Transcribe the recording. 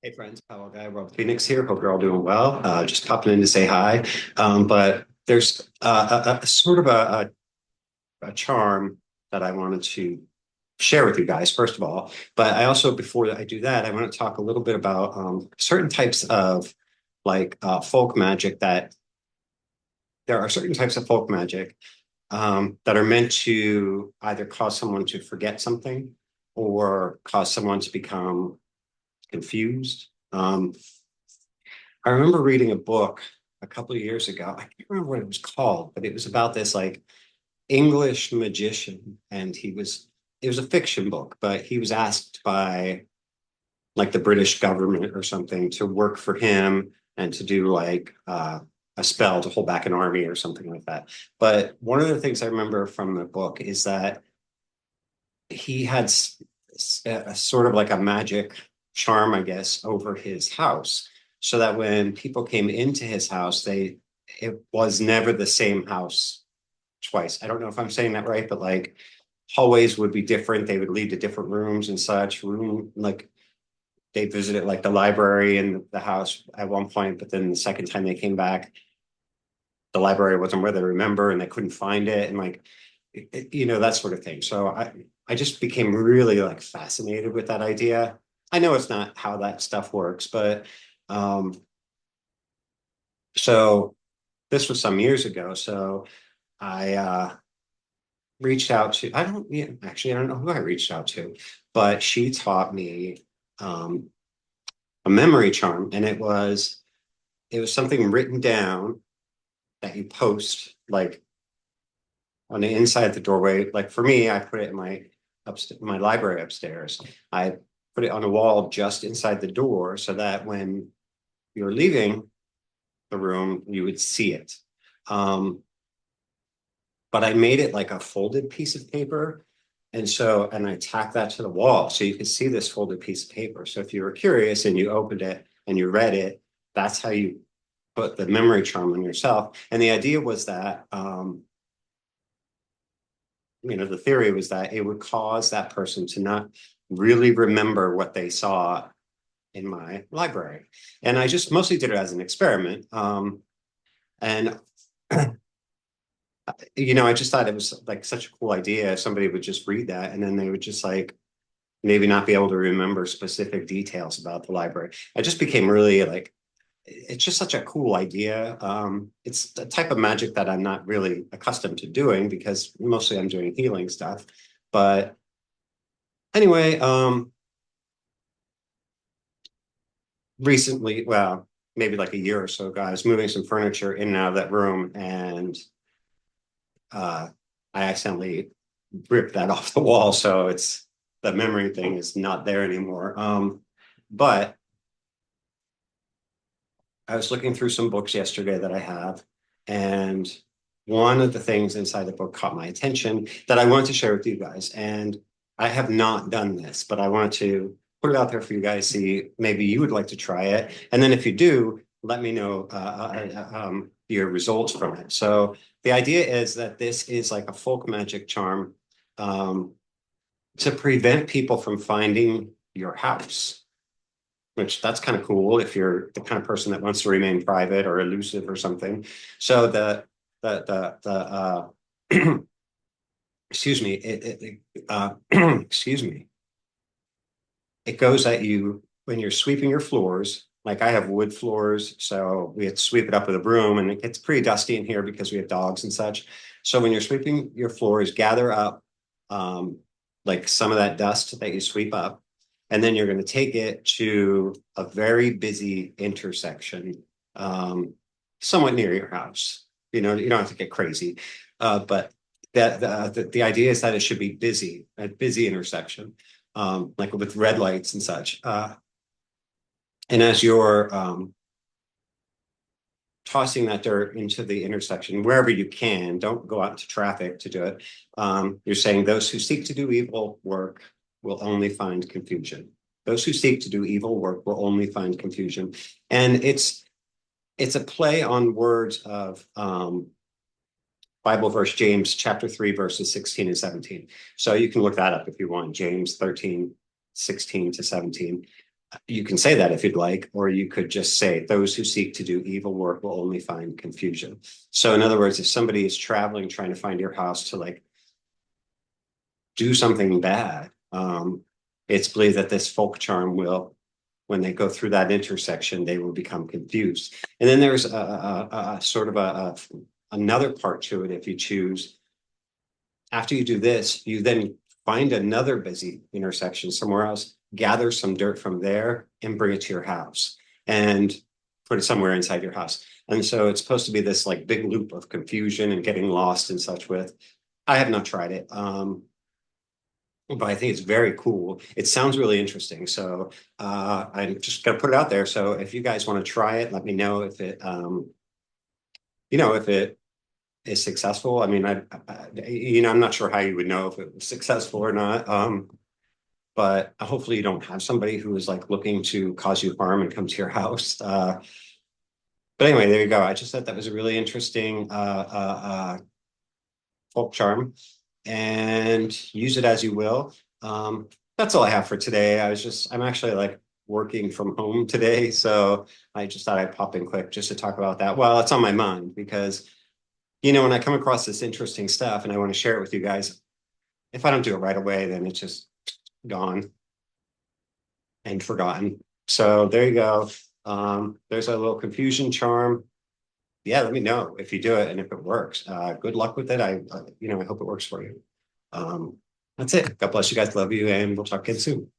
Hey friends, Powell Guy, Rob Phoenix here. Hope you're all doing well. Just popping in to say hi. But there's a sort of a charm that I wanted to share with you guys, first of all. But I also, before I do that, I want to talk a little bit about certain types of folk magic that there are certain types of folk magic that are meant to either cause someone to forget something or cause someone to become confused. I remember reading a book a couple of years ago. I can't remember what it was called, but it was about this English magician, and it was a fiction book, but he was asked by the British government or something to work for him and to do a spell to hold back an army or something like that. But one of the things I remember from the book is that he had a sort of like a magic charm, I guess, over his house, so that when people came into his house, it was never the same house twice. I don't know if I'm saying that right, but hallways would be different. They would lead to different rooms and such. They visited the library and the house at one point, but then the second time they came back, the library wasn't where they remember and they couldn't find it, and that sort of thing. So I just became really fascinated with that idea. I know it's not how that stuff works, but so this was some years ago. So I reached out to, I don't, yeah, actually, I don't know who I reached out to, but she taught me a memory charm, and it was something written down that you post on the inside of the doorway. Like for me, I put it in my library upstairs. I put it on a wall just inside the door so that when you're leaving the room, you would see it. But I made it like a folded piece of paper. And I tacked that to the wall so you could see this folded piece of paper. So if you were curious and you opened it and you read it, that's how you put the memory charm on yourself. And the idea was that, the theory was that it would cause that person to not really remember what they saw in my library. And I just mostly did it as an experiment. And I just thought it was such a cool idea. If somebody would just read that and then they would just maybe not be able to remember specific details about the library. I just became really it's just such a cool idea. It's a type of magic that I'm not really accustomed to doing because mostly I'm doing healing stuff. But anyway, recently, well, maybe like a year or so ago, I was moving some furniture in and out of that room, and uh, I accidentally ripped that off the wall. So the memory thing is not there anymore. But I was looking through some books yesterday that I have, and one of the things inside the book caught my attention that I wanted to share with you guys. And I have not done this, but I want to put it out there for you guys, see maybe you would like to try it. And then if you do, let me know your results from it. So the idea is that this is like a folk magic charm um, to prevent people from finding your house, which that's kind of cool if you're the kind of person that wants to remain private or elusive or something. So the excuse me, excuse me, it goes at you when you're sweeping your floors. Like I have wood floors, so we have to sweep it up with a broom, and it gets pretty dusty in here because we have dogs and such. So when you're sweeping your floors, gather up um, some of that dust that you sweep up, and then you're going to take it to a very busy intersection, somewhat near your house. You don't have to get crazy, but the idea is that it should be busy, a busy intersection, like with red lights and such. And as you're tossing that dirt into the intersection, wherever you can, don't go out into traffic to do it. You're saying those who seek to do evil work will only find confusion. Those who seek to do evil work will only find confusion. And it's a play on words of Bible verse, James chapter 3, verses 16 and 17. So you can look that up if you want, James 13, 16 to 17. You can say that if you'd like, or you could just say, those who seek to do evil work will only find confusion. So in other words, if somebody is traveling, trying to find your house to like do something bad, it's believed that this folk charm will, when they go through that intersection, they will become confused. And then there's a sort of another part to it. If you choose, after you do this, you then find another busy intersection somewhere else, gather some dirt from there and bring it to your house and put it somewhere inside your house. And so it's supposed to be this like big loop of confusion and getting lost and such with. I have not tried it. But I think it's very cool. It sounds really interesting. So I'm just gonna put it out there. So if you guys want to try it, let me know if it if it is successful. I mean, I'm not sure how you would know if it was successful or not. But hopefully you don't have somebody who is like looking to cause you harm and come to your house. But anyway, there you go. I just thought that was a really interesting folk charm, and use it as you will. That's all I have for today. I'm actually like working from home today, so I just thought I'd pop in quick just to talk about that. Well, it's on my mind because, when I come across this interesting stuff and I want to share it with you guys, if I don't do it right away, then it's just gone and forgotten. So there you go. There's a little confusion charm. Yeah, let me know if you do it and if it works. Good luck with it. I hope it works for you. That's it. God bless you guys. Love you, and we'll talk again soon.